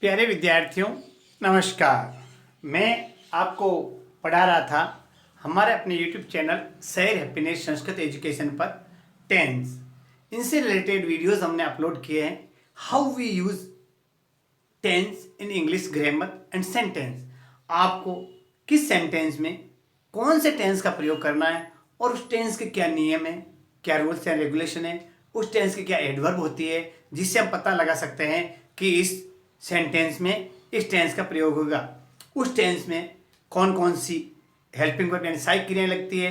प्यारे विद्यार्थियों, नमस्कार। मैं आपको पढ़ा रहा था हमारे अपने YouTube चैनल शहर हैप्पीनेस संस्कृत एजुकेशन पर टेंस। इनसे रिलेटेड वीडियोस हमने अपलोड किए हैं। How we use tense in English grammar and sentence. आपको किस सेंटेंस में कौन से टेंस का प्रयोग करना है और उस टेंस के क्या नियम है, क्या रूल्स एंड रेगुलेशन है, उस टेंस की क्या एडवर्ब होती है जिससे हम पता लगा सकते हैं कि इस सेंटेंस में इस टेंस का प्रयोग होगा। उस टेंस में कौन कौन सी हेल्पिंग वर्ब यानी सहायक क्रियाएं लगती है,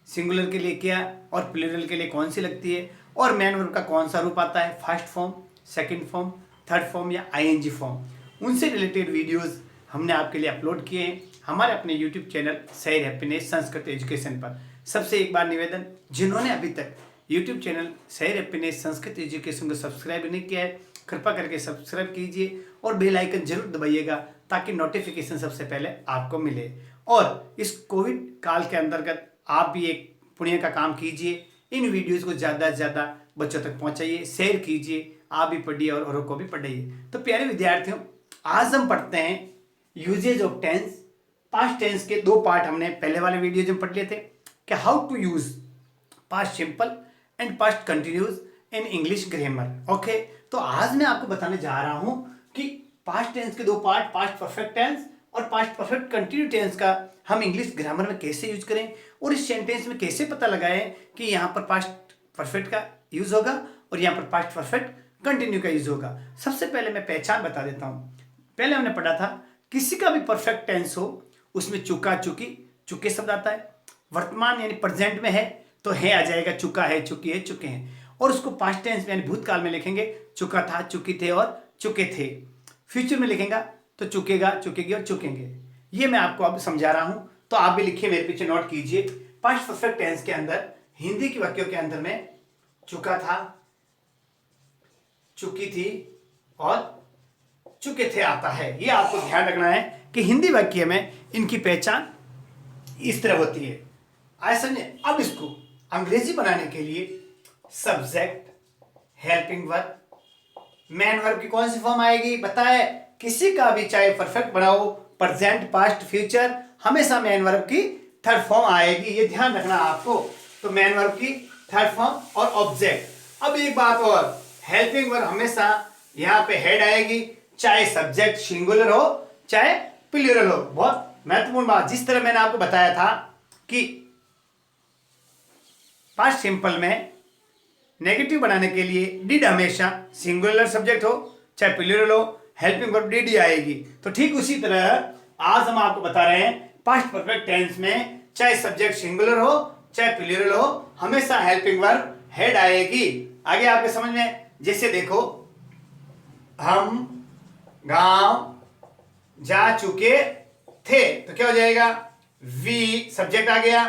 सिंगुलर के लिए क्या और प्लूरल के लिए कौन सी लगती है, और मेन वर्ब का कौन सा रूप आता है, first form, second form, third form या आईएनजी फॉर्म। उनसे रिलेटेड वीडियोस हमने आपके लिए अपलोड किए हैं हमारे अपने यूट्यूब चैनल शहर हैप्पीनेस संस्कृत एजुकेशन पर। सबसे एक बार निवेदन, जिन्होंने अभी तक यूट्यूब चैनल शहर हैप्पीनेस संस्कृत एजुकेशन को सब्सक्राइब नहीं किया है, कृपा करके सब्सक्राइब कीजिए और बेल आइकन जरूर दबाइएगा ताकि नोटिफिकेशन सबसे पहले आपको मिले। और इस कोविड काल के अंतर्गत आप भी एक पुण्य का काम कीजिए, इन वीडियोस को ज़्यादा से ज़्यादा बच्चों तक पहुंचाइए, शेयर कीजिए, आप भी पढ़िए और औरों को भी पढ़ाइए। तो प्यारे विद्यार्थियों, आज हम पढ़ते हैं usages of tense. Past tense के दो पार्ट हमने पहले वाले वीडियो में पढ़ लिए थे कि how to use past simple and past continuous in English grammar. Okay, तो आज मैं आपको बताने जा रहा हूं कि पास्ट टेंस के दो पार्ट, पास्ट परफेक्ट टेंस और पास्ट परफेक्ट कंटिन्यू टेंस का हम इंग्लिश ग्रामर में कैसे यूज करें और इस सेंटेंस में कैसे पता लगाएं कि यहां पर पास्ट परफेक्ट का यूज होगा और यहां पर पास्ट परफेक्ट कंटिन्यू का यूज होगा। सबसे पहले मैं पहचान बता देता हूं। पहले हमने पढ़ा था किसी का भी परफेक्ट टेंस हो उसमें चुका, चुकी, चुके शब्द आता है। वर्तमान यानी प्रेजेंट में है तो है आ जाएगा, चुका है, चुकी है, चुके हैं। और उसको पास्ट टेंस में यानी भूतकाल में लिखेंगे चुका था, चुकी थे और चुके थे। फ्यूचर में लिखेंगे तो चुकेगा, चुकेगी और चुकेंगे। ये मैं आपको अब समझा रहा हूं, तो आप भी लिखिए, मेरे पीछे नोट कीजिए। पास्ट परफेक्ट टेंस के अंदर हिंदी के वाक्यों के अंदर में चुका था, चुकी थी और चुके थे आता है। ये आपको ध्यान रखना है कि हिंदी वाक्य में इनकी पहचान इस तरह होती है। आइए समझे। अब इसको अंग्रेजी बनाने के लिए subject, helping verb, main verb की कौन सी फॉर्म आएगी बताए। किसी का भी चाहे परफेक्ट बनाओ, प्रेजेंट, पास्ट, फ्यूचर, हमेशा मेन वर्ब की थर्ड फॉर्म आएगी। ये ध्यान रखना आपको। तो मेन वर्ब की थर्ड फॉर्म और ऑब्जेक्ट। अब एक बात और, हेल्पिंग वर्ब हमेशा यहां पे हेड आएगी, चाहे सब्जेक्ट सिंगुलर हो चाहे प्लूरल हो। बहुत महत्वपूर्ण बात, जिस तरह मैंने आपको बताया था कि पास्ट सिंपल में नेगेटिव बनाने के लिए डिड हमेशा सिंगुलर सब्जेक्ट हो चाहे प्लूरल हो, हेल्पिंग वर्ब डिड ही आएगी। तो ठीक उसी तरह आज हम आपको बता रहे हैं पास्ट परफेक्ट टेंस में चाहे सब्जेक्ट सिंगुलर हो चाहे प्लूरल हो, हमेशा हेल्पिंग वर्ब हेड आएगी। आगे आपके समझ में, जैसे देखो, हम गांव जा चुके थे तो क्या हो जाएगा, वी सब्जेक्ट आ गया,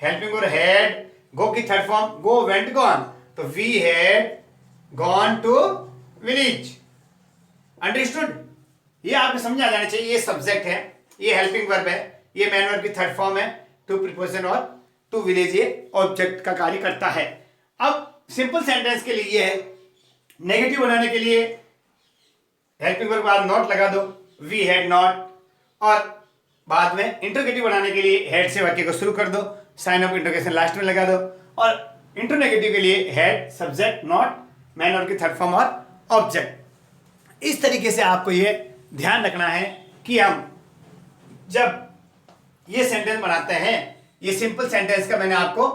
हेल्पिंग वर्ब हेड, गो की third form go, went, gone, तो we had gone to village. Understood. ये आपको समझ आ जाना चाहिए। ये सब्जेक्ट है, ये हेल्पिंग वर्ब है, ये मेन वर्ब की थर्ड फॉर्म है, टू प्रीपोजिशन और टू विलेज ये ऑब्जेक्ट का कार्य करता है। अब सिंपल सेंटेंस के लिए है, नेगेटिव बनाने के लिए हेल्पिंग वर्ब बाद नॉट लगा दो, वी हैड नॉट, और बाद में इंटरोगेटिव बनाने के लिए हेड से वाक्य को शुरू कर दो, साइन ऑफ इंटरोगेशन लास्ट में लगा दो, और इंटरनेगेटिव के लिए head, subject, not, man verb की थर्ड फॉर्म और ऑब्जेक्ट। इस तरीके से आपको ये ध्यान रखना है कि हम जब ये सेंटेंस बनाते हैं, ये सिंपल सेंटेंस का मैंने आपको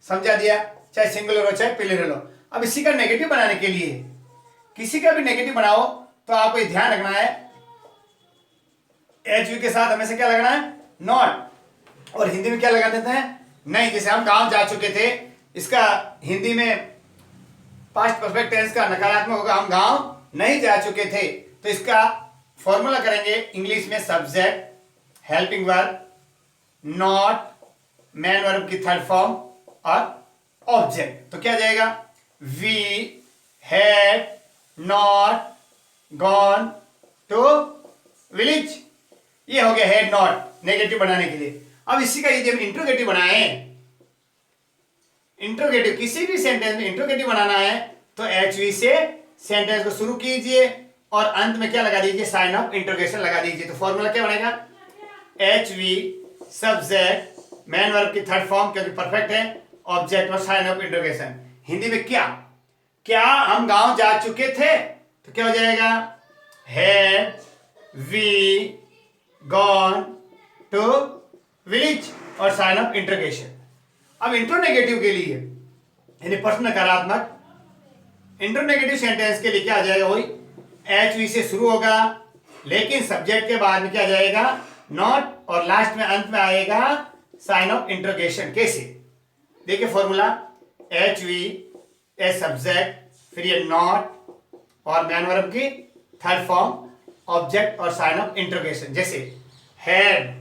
समझा दिया, चाहे सिंगुलर हो चाहे प्लूरल हो। अब इसी का नेगेटिव बनाने के लिए, किसी का भी नेगेटिव बनाओ तो आपको ये ध्यान रखना है एच यू के साथ हमेशा क्या लगाना है, नॉट, और हिंदी में क्या लगा देते हैं, नहीं। जैसे हम गांव जा चुके थे, इसका हिंदी में पास्ट परफेक्ट टेंस का नकारात्मक होगा, हम गांव नहीं जा चुके थे। तो इसका फॉर्मूला करेंगे इंग्लिश में, subject, helping verb, not, main verb की थर्ड फॉर्म और ऑब्जेक्ट। तो क्या जाएगा, we had not gone to village. ये हो गया हैड नॉट नेगेटिव बनाने के लिए। अब इसी का यदि हम इंट्रोगेटिव बनाए, इंट्रोगेटिव किसी भी सेंटेंस में इंट्रोगेटिव बनाना है तो एच वी से सेंटेंस को शुरू कीजिए, और अंत में क्या लगा दीजिए, साइन ऑफ इंटरोगेशन लगा दीजिए। तो फॉर्मूला क्या बनेगा, H we subject man verb की थर्ड फॉर्म क्योंकि परफेक्ट है, ऑब्जेक्ट और साइन ऑफ इंटरोगेशन। हिंदी में क्या, क्या हम गांव जा चुके थे, तो क्या हो जाएगा, had we gone to village और साइन ऑफ इंटरोगेशन। अब इंट्रोनेगेटिव के लिए यानी प्रश्न नकारात्मक, इंट्रोनेगेटिव सेंटेंस के लिए क्या आ जाएगा, वही एच वी से शुरू होगा लेकिन सब्जेक्ट के बाद में क्या आ जाएगा, नॉट, और लास्ट में अंत में आएगा साइन ऑफ इंटरोगेशन। कैसे, देखिए formula, H V a subject, फिर ये नॉट और मैन वर्ब की थर्ड फॉर्म ऑब्जेक्ट और साइन ऑफ इंटरोगेशन। जैसे हैड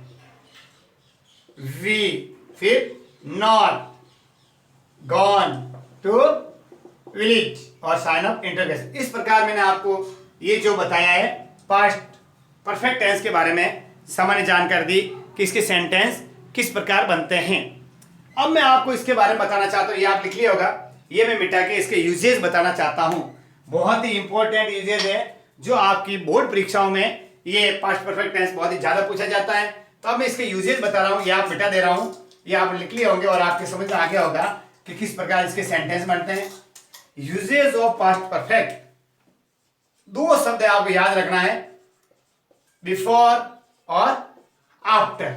वी फिर नॉट गॉन टू विलेज और साइन ऑफ इंटरोगेशन। इस प्रकार मैंने आपको ये जो बताया है पास्ट परफेक्ट टेंस के बारे में सामान्य जानकारी दी कि इसके सेंटेंस किस प्रकार बनते हैं। अब मैं आपको इसके बारे में बताना चाहता हूँ, ये आप लिख लिया होगा, ये मैं मिटा के इसके यूजेस बताना चाहता हूँ। बहुत ही इंपॉर्टेंट यूजेस है जो आपकी बोर्ड परीक्षाओं में ये पास्ट परफेक्ट टेंस बहुत ही ज्यादा पूछा जाता है। तो अब मैं इसके यूजेस बता रहा हूँ, ये आप मिटा दे रहा हूँ, ये आप लिख लिए होंगे और आपके समझ में आ गया होगा कि किस प्रकार इसके सेंटेंस बनते हैं। यूजेस ऑफ पास्ट परफेक्ट, दो शब्द आपको याद रखना है, बिफोर और आफ्टर।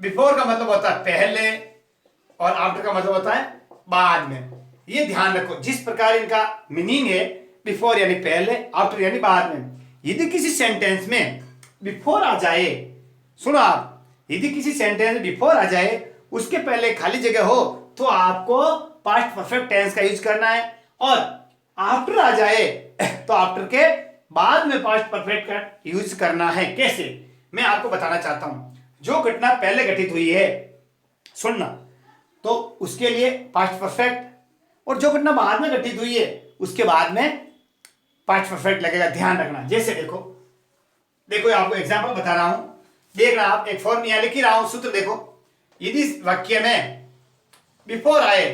बिफोर का मतलब होता है पहले और आफ्टर का मतलब होता है बाद में। ये ध्यान रखो, जिस प्रकार इनका मीनिंग है, बिफोर यानी पहले, आफ्टर यानी बाद में। यदि किसी सेंटेंस में बिफोर आ जाए, सुनो आप, यदि किसी सेंटेंस में बिफोर आ जाए, उसके पहले खाली जगह हो, तो आपको पास्ट परफेक्ट टेंस का यूज करना है, और आफ्टर आ जाए तो आफ्टर के बाद में पास्ट परफेक्ट का यूज करना है। कैसे, मैं आपको बताना चाहता हूं। जो घटना पहले घटित हुई है, सुनना, तो उसके लिए पास्ट परफेक्ट, और जो घटना बाद में घटित हुई है उसके बाद में पास्ट परफेक्ट लगेगा, ध्यान रखना। जैसे देखो देखो आपको एग्जांपल बता रहा हूं, देख रहा आप, एक फॉर्म यहां लिख ही रहा हूं, सूत्र देखो। यदि वाक्य में बिफोर आए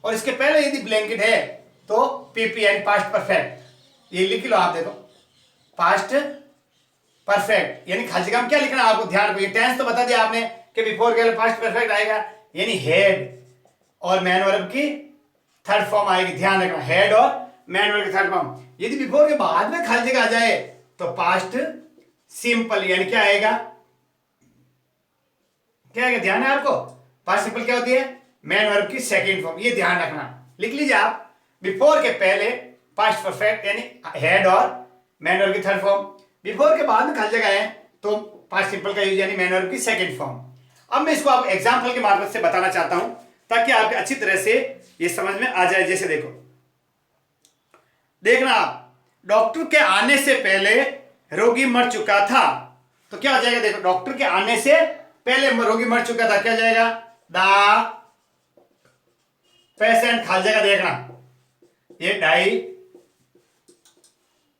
और इसके पहले यदि ब्लैंकेट है तो पीपी यानी पास्ट परफेक्ट, ये लिख लो आप, देखो पास्ट परफेक्ट यानी खाली जगह में क्या लिखना है आपको, ध्यान रखो। ये टेंस तो बता दिया आपने कि बिफोर के लिए पास्ट परफेक्ट आएगा, यानी हेड और मैन वर्ब की थर्ड फॉर्म आएगी, ध्यान रखना, हेड और मैन वर्ब की थर्ड फॉर्म। यदि बिफोर के बाद में खाली जगह आ जाए तो पास्ट सिंपल यानी क्या आएगा, क्या आएगा, ध्यान है आपको, पास्ट सिंपल क्या होती है, मैन वर्ब की सेकंड फॉर्म, ये ध्यान रखना, लिख लीजिए आप। बिफोर के पहले पास्ट परफेक्ट यानी हेड और मैन वर्ब की थर्ड फॉर्म, बिफोर के बाद में खाली जगह है तो पास्ट सिंपल का यूज यानी मैन वर्ब की सेकंड फॉर्म। अब मैं इसको आप एग्जांपल के मार्फत से बताना चाहता हूं ताकि आपके अच्छी तरह से ये समझ में आ जाए। जैसे देखो, देखना आप, डॉक्टर के आने से पहले रोगी मर चुका था, तो क्या हो जाएगा, देखो डॉक्टर के आने से पहले रोगी मर चुका था, क्या हो जाएगा, द पेशेंट, खाली जगह देखना, ये डाई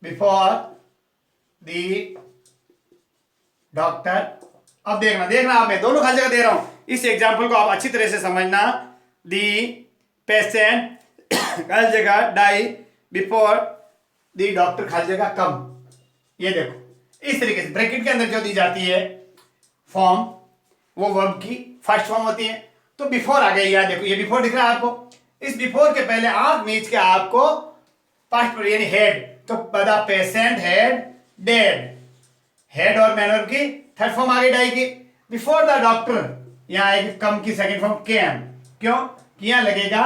बिफोर दी डॉक्टर। अब देखना आप, मैं दोनों खाली जगह दे रहा हूं, इस एग्जांपल को आप अच्छी तरह से समझना। दी पेशेंट खाली जगह डाई बिफोर दी डॉक्टर खाली जगह कम। ये देखो इस तरीके से ब्रैकेट के अंदर जो दी जाती है फॉर्म, वो वर्ब की फर्स्ट फॉर्म होती है। तो बिफोर आ गई, याद देखो ये बिफोर दिख रहा है आपको, इस बिफोर के पहले आप मीच के आपको पास्ट पर यानी हेड, तो the patient had dead, head और मैन वर्ब की थर्ड फॉर्म आ गई डाई की। बिफोर द डॉक्टर यहां आएगी कम की सेकंड फॉर्म केम, क्यों कि यहां लगेगा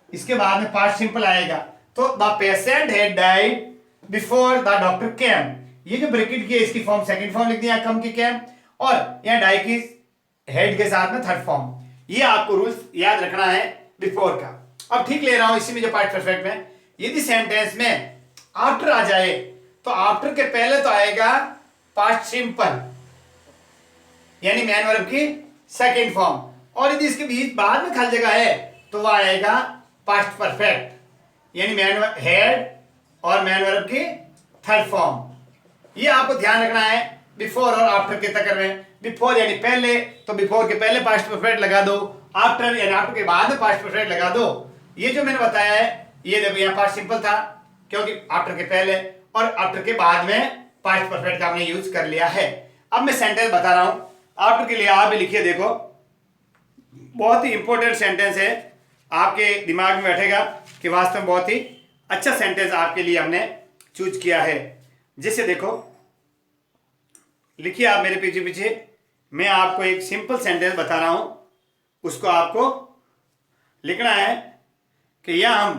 इसके बाद में पास्ट सिंपल आएगा, तो the patient had died before the doctor केम। ये जो ब्रैकेट की है इसकी फॉर्म सेकंड फॉर्म लिख दिया कम की केम, और यहां डाई की हेड के साथ में थर्ड फॉर्म। ये आपको रूल्स याद रखना है बिफोर का। अब ठीक ले रहा हूं इसी में जो पास्ट परफेक्ट में, यदि सेंटेंस में आफ्टर आ जाए तो आफ्टर के पहले तो आएगा पास्ट सिंपल यानी मैन वर्ब की सेकंड फॉर्म, और यदि इसके बीच बाद में खाली जगह है तो वह आएगा पास्ट परफेक्ट यानी मैन हेड और मैन वर्ब की थर्ड फॉर्म। ये आपको ध्यान रखना है बिफोर और आफ्टर के चक्कर में। बिफोर यानी पहले, तो बिफोर के पहले पास्ट परफेक्ट लगा दो, आफ्टर यानी आफ्टर के बाद में पास्ट परफेक्ट लगा दो। ये जो मैंने बताया है, ये देखो यहाँ पास्ट सिंपल था क्योंकि आफ्टर के पहले, और आफ्टर के बाद में पास्ट परफेक्ट का हमने यूज कर लिया है। अब मैं सेंटेंस बता रहा हूं आफ्टर के लिए, आप भी लिखिए। देखो बहुत ही इंपॉर्टेंट सेंटेंस है, आपके दिमाग में बैठेगा कि वास्तव में बहुत ही अच्छा सेंटेंस आपके लिए हमने चूज किया है। जैसे देखो लिखिए आप मेरे पीछे पीछे, मैं आपको एक सिंपल सेंटेंस बता रहा हूं, उसको आपको लिखना है कि यह हम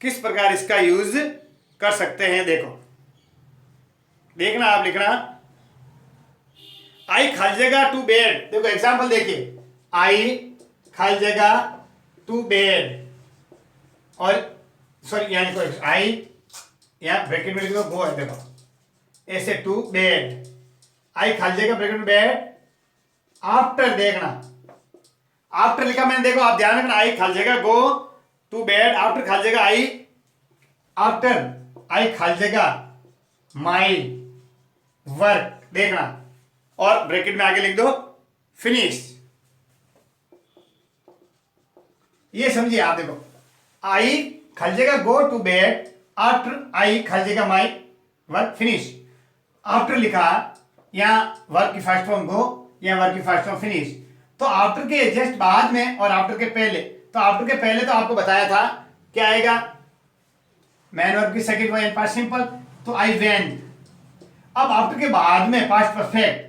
किस प्रकार इसका यूज कर सकते हैं। देखो देखना, आप लिखना आई खालिएगा टू बेड। देखो एग्जांपल देखिए, आई खालिएगा टू बेड, और सॉरी यानी कोई आई यहाँ ब्रैकेट में लिख दो, गो है देखो ऐसे टू बेड, आई खालिएगा ब्रैकेट में बेड, आफ्टर देखना आफ्टर लिखा मैंने, देखो आप ध्यान रखना, आई खालिएगा गो टू बेड, आफ्टर खालिएगा आई, आफ्टर आई खालिएगा माई वर्क देखना, और ब्रैकेट में आगे लिख दो फिनिश। ये समझिए आप, देखो आई खालिएगा go to bed, after I खालिएगा माई वर्क फिनिश। आफ्टर लिखा, यहां वर्क की फर्स्ट फॉर्म गो, यहां वर्क की फर्स्ट फॉर्म फिनिश। तो आफ्टर के जस्ट बाद में और आफ्टर के पहले, तो आफ्टर के पहले तो आपको बताया था क्या आएगा, मैन वर्ब की सेकंड फॉर्म पास्ट सिंपल, तो आई वेंट। अब आफ्टर के बाद में पास्ट परफेक्ट,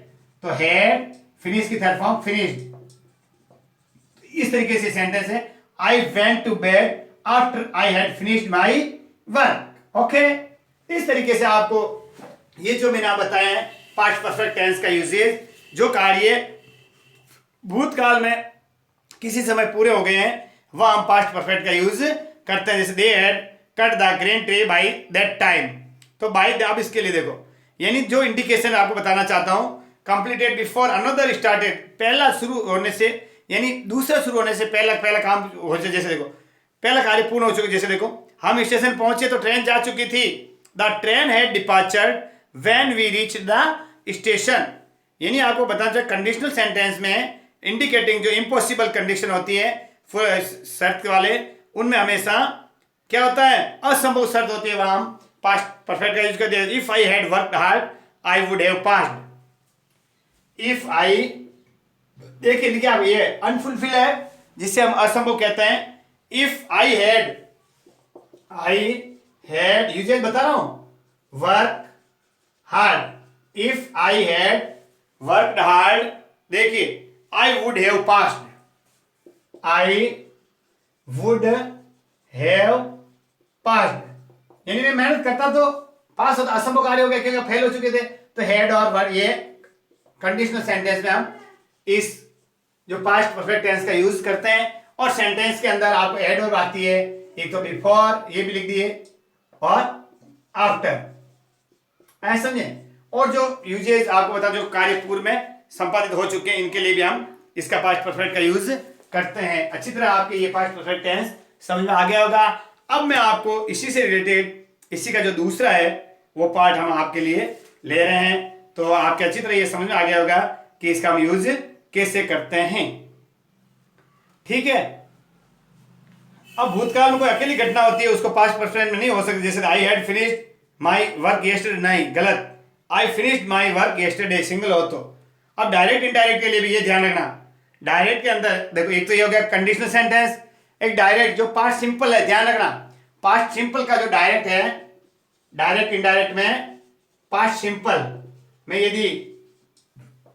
तो हैड, फिनिश की थर्ड फॉर्म फिनिश्ड। इस तरीके से सेंटेंस है, I went to bed after I had finished my work. Okay, इस तरीके से आपको ये जो मैंने आप बताया है पास्ट परफेक्ट टेंस का यूजेज, जो कार्य भूतकाल में किसी समय पूरे हो गए हैं वह हम पास्ट परफेक्ट का यूज करते हैं। जैसे they had cut the grain tree by that time, तो बाय, अब इसके लिए देखो, यानी जो इंडिकेशन आपको बताना चाहता हूं, कंप्लीटेड बिफोर अनदर स्टार्टेड, पहला शुरू होने से यानी दूसरा शुरू होने से पहला काम हो जाए। जैसे देखो पहला कार्य पूर्ण हो चुका, जैसे देखो हम स्टेशन पहुंचे तो ट्रेन जा चुकी थी, the train had departured when we reach the station. यानी आपको बताना चाहिए कंडीशनल सेंटेंस में इंडिकेटिंग जो इम्पॉसिबल कंडीशन होती है शर्त वाले, उनमें हमेशा क्या होता है, असंभव शर्त होती है, वहां हम पास्ट परफेक्ट का यूज करते हैं। If I had worked hard I would have passed. If I, देखिए लिखिए आप, ये अनफुलफिल है जिसे हम असंभव कहते हैं। इफ आई हैड यूजेज बता रहा हूं, work hard, if I had worked hard, देखिए I would have passed, I would have passed, यानी मैं मेहनत करता तो पास होता, असंभव कार्य हो गया क्योंकि फेल हो चुके थे। तो हैड और वर्ड, ये कंडीशनल सेंटेंस में हम इस जो पास्ट परफेक्ट टेंस का यूज करते हैं, और सेंटेंस के अंदर आपको ऐड और आती है, एक तो बिफोर, ये भी लिख दिए, और आफ्टर, ऐसा समझे। और जो यूजेज आपको बता, जो कार्य पूर्व में संपादित हो चुके हैं, इनके लिए भी हम इसका पास्ट परफेक्ट का यूज करते हैं। अच्छी तरह आपके ये पास्ट परफेक्ट टेंस समझ में आ गया होगा। अब मैं आपको इसी से रिलेटेड, इसी का जो दूसरा है वो पार्ट हम आपके लिए ले रहे हैं, तो आपके अच्छी तरह ये समझ में आ गया होगा कि इसका हम यूज कैसे करते हैं। ठीक है, अब भूतकाल में कोई अकेली घटना होती है, उसको पास्ट परफेक्ट में नहीं हो सकती। जैसे आई had finished my work yesterday, नहीं, गलत, I finished my work yesterday, single हो तो। अब डायरेक्ट इनडायरेक्ट के लिए भी ये ध्यान रखना, डायरेक्ट के अंदर देखो, एक तो ये हो गया कंडीशनल सेंटेंस, एक डायरेक्ट जो पास्ट सिंपल है, ध्यान रखना पास्ट सिंपल का जो डायरेक्ट है, डायरेक्ट इनडायरेक्ट में पास्ट सिंपल में यदि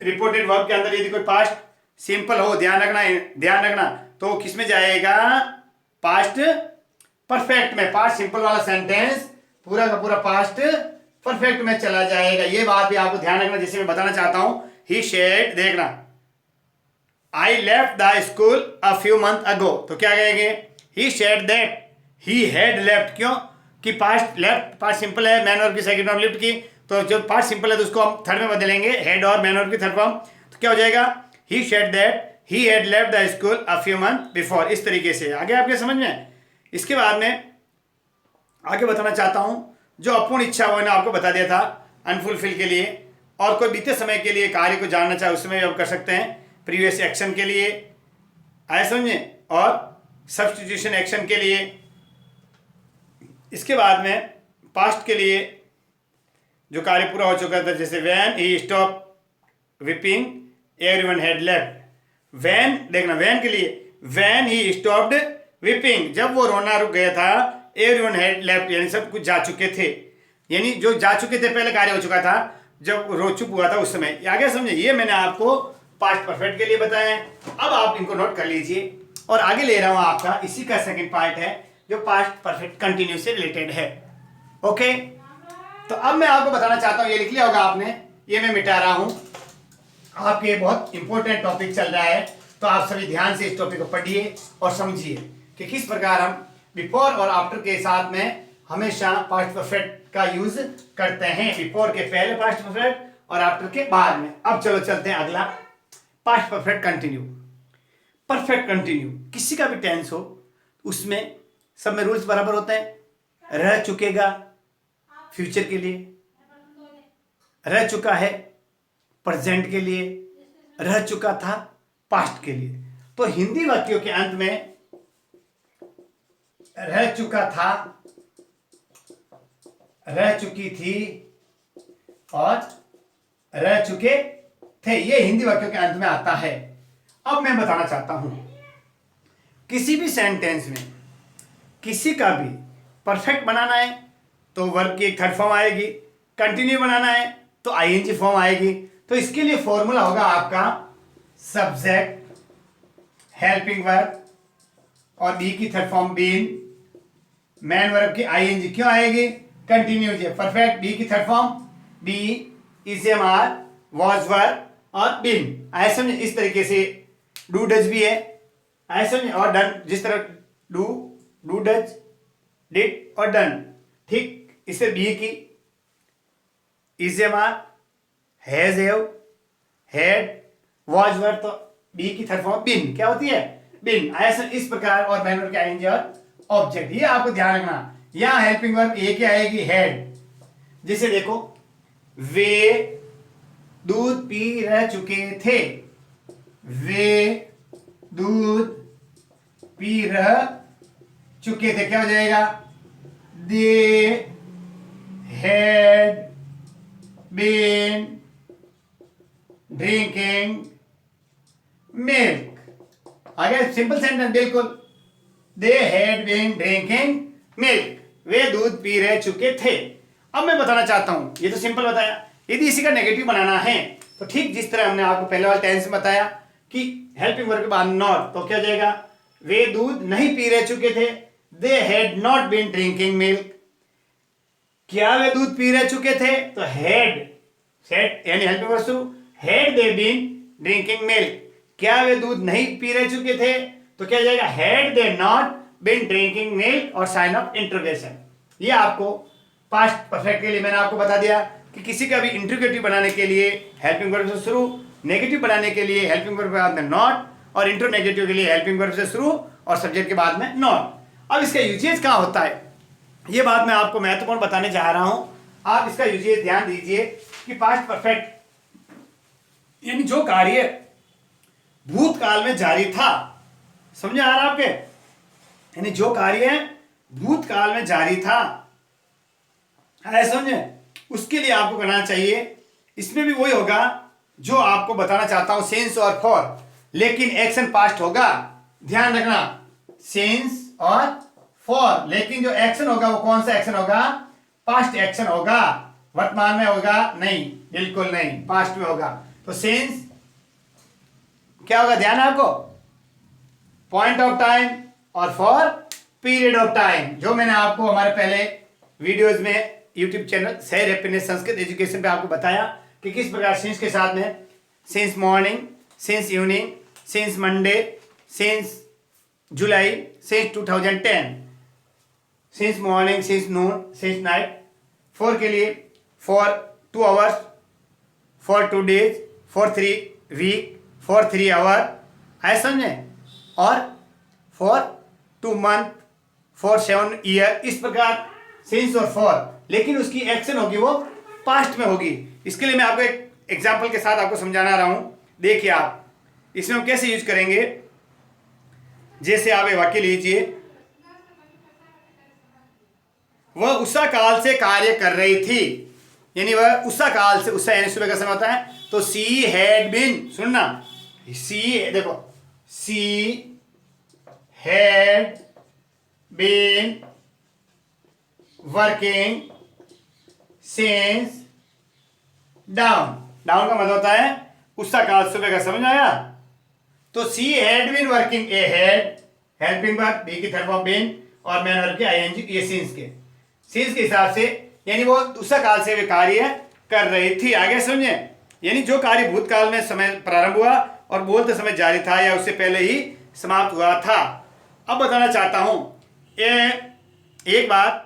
रिपोर्टेड वर्ब के अंदर यदि कोई पास्ट सिंपल हो, ध्यान रखना, तो किसमें जाएगा, पास्ट परफेक्ट में। पास्ट सिंपल वाला सेंटेंस पूरा का पूरा पास्ट परफेक्ट में चला जाएगा। ये बात भी आपको ध्यान रखना, जिसे मैं बताना चाहता हूं। ही सेड, देखना, I left the school a few month ago, तो क्या कहेंगे, he said that he had left, क्यों कि पास्ट लेफ्ट पास्ट सिंपल है, मैन वर्ब की सेकंड फॉर्म लिफ्ट की, तो जो पास्ट सिंपल है तो उसको हम थर्ड में बदलेंगे, हेड और मैन वर्ब की थर्ड फॉर्म, तो क्या हो जाएगा, he said that he had left the school a few month before. इस तरीके से आगे आपके समझ में। इसके बाद में आगे बताना चाहता हूं, जो अपूर्ण इच्छा वो आपको बता दिया था अनफुलफिल के लिए, और कोई बीते समय के लिए कार्य को जानना चाहे उसमें भी आप कर सकते हैं, प्रीवियस एक्शन के लिए, आए समझे, और सब्स्टिट्यूशन एक्शन के लिए। इसके बाद में पास्ट के लिए जो कार्य पूरा हो चुका था, जैसे when he stop weeping everyone had left. When देखना, व्हेन के लिए व्हेन ही स्टॉप्ड विपिंग, जब वो रोना रुक गया था, एवरीवन हैड लेफ्ट यानी सब कुछ जा चुके थे, यानी जो जा चुके थे पहले कार्य हो चुका था, जब रो चुप हुआ था उस समय। आगे समझे, ये मैंने आपको पास्ट परफेक्ट के लिए बताया है। अब आप इनको नोट कर लीजिए और आगे ले रहा हूं आपका इसी का सेकंड पार्ट है जो पास्ट परफेक्ट कंटिन्यू से रिलेटेड है। ओके, तो अब मैं आपको बताना चाहता हूं, ये लिख लिया होगा आपने, ये मैं मिटा रहा हूं, आपके बहुत इंपॉर्टेंट टॉपिक चल रहा है, तो आप सभी ध्यान से इस टॉपिक को पढ़िए और समझिए कि किस प्रकार हम बिफोर और आफ्टर के साथ में हमेशा पास्ट परफेक्ट का यूज करते हैं, बिफोर के पहले पास्ट परफेक्ट और आफ्टर के बाद में। अब चलो चलते हैं अगला, past perfect continue. Perfect continue किसी का भी टेंस हो उसमें सब में रूल्स बराबर होते हैं। रह चुकेगा फ्यूचर के लिए, रह चुका है प्रेजेंट के लिए, रह चुका था पास्ट के लिए। तो हिंदी वाक्यों के अंत में रह चुका था, रह चुकी थी और रह चुके थे, ये हिंदी वाक्यों के अंत में आता है। अब मैं बताना चाहता हूं, किसी भी सेंटेंस में किसी का भी परफेक्ट बनाना है तो वर्ब की एक थर्ड फॉर्म आएगी, कंटिन्यू बनाना है तो आईएनजी फॉर्म आएगी। तो इसके लिए फॉर्मूला होगा आपका सब्जेक्ट, हेल्पिंग वर्ब और बी की third form been, main verb की आईएनजी क्यों आएगी, कंटिन्यू है। परफेक्ट बी की थर्ड फॉर्म बी, ईसीएमआर, वॉज वर्ब और बीन। ऐसे समझे, इस तरीके से डू डज भी है, ऐसे समझे, और डन जिस तरह डू, डू डज, डिड और डन, ठीक। इसे बी की ईसीएमआर, has, have, had, was verb, तो बी की थर्ड फॉर्म बीन क्या होती है, बीन। ऐसे इस प्रकार, और मैन वर्ब की आईएनजी और ऑब्जेक्ट, ये आपको ध्यान रखना। यहां हेल्पिंग वर्ब ए की आएगी हैड, जिसे देखो वे दूध पी रह चुके थे, वे दूध पी रह चुके थे, क्या हो जाएगा, they had been drinking milk. आगे सिंपल सेंटेंस बिल्कुल, they had been drinking milk, वे दूध पी रह चुके थे। अब मैं बताना चाहता हूं, ये तो सिंपल बताया, यदि इसी का नेगेटिव बनाना है तो ठीक जिस तरह हमने आपको पहले वाले टेंस में बताया कि हेल्पिंग वर्ब के बाद नॉट, तो क्या हो जाएगा, वे दूध नहीं पी रह चुके थे, they had not been drinking milk. क्या वे दूध पी रह चुके थे, तो हैड, सेड यानी हेल्पिंग वर्ब शुरू, had they been drinking milk. क्या वे दूध नहीं पी रह चुके थे, तो क्या हो जाएगा, had they not been drinking milk और साइन ऑफ इंटरोगेशन। ये आपको पास्ट परफेक्ट के लिए मैंने आपको बता दिया कि किसी का भी इंटरोगेटिव बनाने के लिए हेल्पिंग वर्ब से शुरू, नेगेटिव बनाने के लिए हेल्पिंग वर्ब के बाद में नॉट, और इंटरोनेगेटिव के लिए हेल्पिंग वर्ब से शुरू और सब्जेक्ट के बाद में नॉट। अब इसका यूजेज कहाँ होता है, ये बात मैं आपको महत्वपूर्ण बताने जा रहा हूं। आप इसका यूजेज ध्यान दीजिए कि पास्ट परफेक्ट यानी जो कार्य भूतकाल में जारी था, समझ आ रहा आपके, यानी जो कार्य भूतकाल में जारी था, है समझे, उसके लिए आपको करना चाहिए, इसमें भी वही होगा जो आपको बताना चाहता हूं, सिंस और फॉर, लेकिन एक्शन पास्ट होगा, ध्यान रखना, सिंस और फॉर, लेकिन जो एक्शन होगा वो कौन सा एक्शन होगा, पास्ट एक्शन होगा, वर्तमान में होगा नहीं, बिल्कुल नहीं, पास्ट में होगा। तो सिंस क्या होगा, ध्यान है आपको, पॉइंट ऑफ टाइम, और फॉर पीरियड ऑफ टाइम, जो मैंने आपको हमारे पहले वीडियोस में यूट्यूब चैनल सैर हैप्पीनेस संस्कृत एजुकेशन पे आपको बताया कि किस प्रकार सिंस के साथ में since morning, since evening, since Monday, since July, since 2010, since morning, since noon, since night, for के लिए for 2 hours, for 2 days, for 3 week, for 3 hour, ऐसा समझे, और फॉर 2 मंथ, फॉर 7 ईयर, इस प्रकार सिंस और फॉर, लेकिन उसकी एक्शन होगी वो पास्ट में होगी। इसके लिए मैं आपको एक एग्जाम्पल के साथ आपको समझाना रहा हूं, देखिए आप इसमें हम कैसे यूज करेंगे। जैसे आप एक वाक्य लीजिए, वह उषा काल से कार्य कर रही थी, यानी वह उषा काल से, उषा यानी सुबह का समय होता है, तो सी हैड बीन, सुनना, सी देखो, she had been working since dawn, dawn का मतलब होता है उषा काल, सुबह का, समझ आया। तो she had been working, a had helping verb, be की थर्ड फॉर्म बीन, और मैन वर्ब के आईएनजी, ये सीन्स के हिसाब से, यानी वो उषा काल से वे कार्य कर रही थी। आगे समझे, यानी जो कार्य भूतकाल में समय प्रारंभ हुआ और बोलते समय जारी था या उससे पहले ही समाप्त हुआ था। अब बताना चाहता हूं ये एक बात,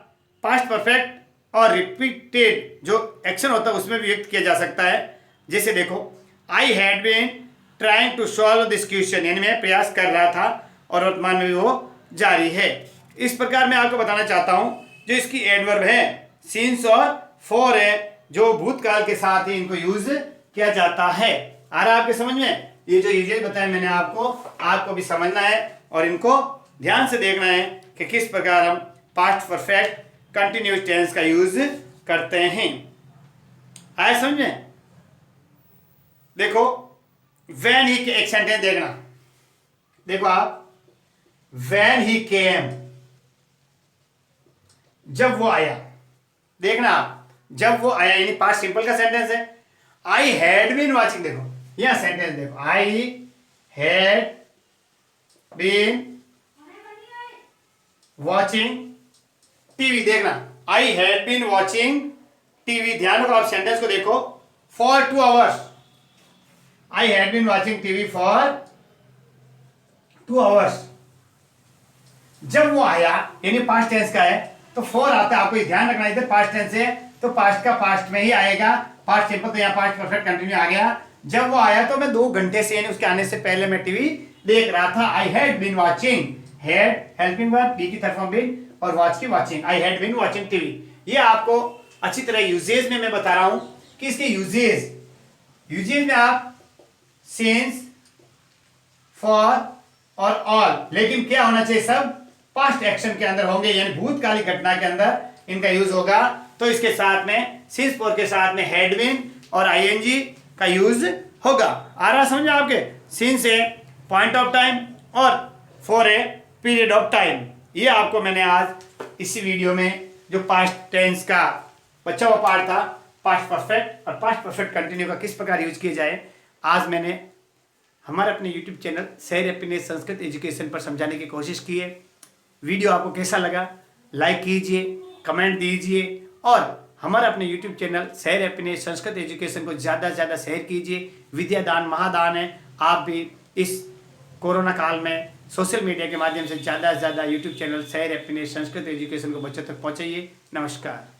पास्ट परफेक्ट और रिपीटेड जो एक्शन होता है उसमें भी व्यक्त किया जा सकता है। जैसे देखो, I had been trying to solve this question, यानी मैं प्रयास कर रहा था और वर्तमान में भी वो जारी है। इस प्रकार मैं आपको बताना चाहता हूं जो इसकी एडवर्ब है सिंस और फॉर है, जो भूतकाल के साथ ही इनको यूज किया जाता है। आ रहा है आपके समझ में? ये जो यूजेस बताया मैंने आपको भी समझना है और इनको ध्यान से देखना है कि किस प्रकार हम पास्ट परफेक्ट कंटिन्यूअस टेंस का यूज करते हैं। आया समझ में? देखो, व्हेन ही, एक सेंटेंस देखना, देखो आप, व्हेन ही केम, जब वो आया, देखना आप, जब वो आया, यानी पास्ट सिंपल का सेंटेंस है। आई हैड बीन वॉचिंग, देखो यह सेंटेंस देखो, I had been watching TV, देखना, I had been watching TV, ध्यान रखो आप सेंटेंस को देखो, for 2 hours, I had been watching TV for 2 hours. जब वो आया, यानी पास्ट टेंस का है, तो फॉर आता है, आपको ये ध्यान रखना, इधर पास्ट टेंस है तो पास्ट का पास्ट में ही आएगा, पास्ट सिंपल, तो यहाँ पास्ट परफेक्ट कंटिन्यू आ गया। जब वो आया तो मैं 2 घंटे से, यानी उसके आने से पहले मैं टीवी देख रहा था। I had been watching, had helping verb, be की थर्ड फॉर्म बीन, और वॉच की watching, I had been watching TV. ये आपको अच्छी तरह यूजेज में मैं बता रहा हूं कि इसके यूजेज में आप सिंस, फॉर और ऑल, लेकिन क्या होना चाहिए, सब पास्ट एक्शन के अंदर होंगे, यानी भूतकालिक घटना के अंदर इनका यूज होगा। तो इसके साथ में सिंस फॉर के साथ में हैड बीन और आईएनजी का यूज होगा। आ रहा समझ आपके? Since a point of time और for a period of time. ये आपको मैंने आज इसी वीडियो में जो पास्ट टेंस का बचा हुआ पार्ट था, पास्ट परफेक्ट और पास्ट परफेक्ट कंटिन्यू का किस प्रकार यूज किया जाए, आज मैंने हमारे अपने YouTube चैनल सैर हैप्पीनेस संस्कृत एजुकेशन पर समझाने की कोशिश की है। वीडियो आपको कैसा लगा, लाइक कीजिए, कमेंट दीजिए, और हमारे अपने YouTube चैनल सैर हैप्पीनेस संस्कृत एजुकेशन को ज़्यादा से ज़्यादा शेयर कीजिए। विद्यादान महादान है, आप भी इस कोरोना काल में सोशल मीडिया के माध्यम से ज़्यादा YouTube चैनल सैर हैप्पीनेस संस्कृत एजुकेशन को बच्चों तक पहुँचाइए। नमस्कार।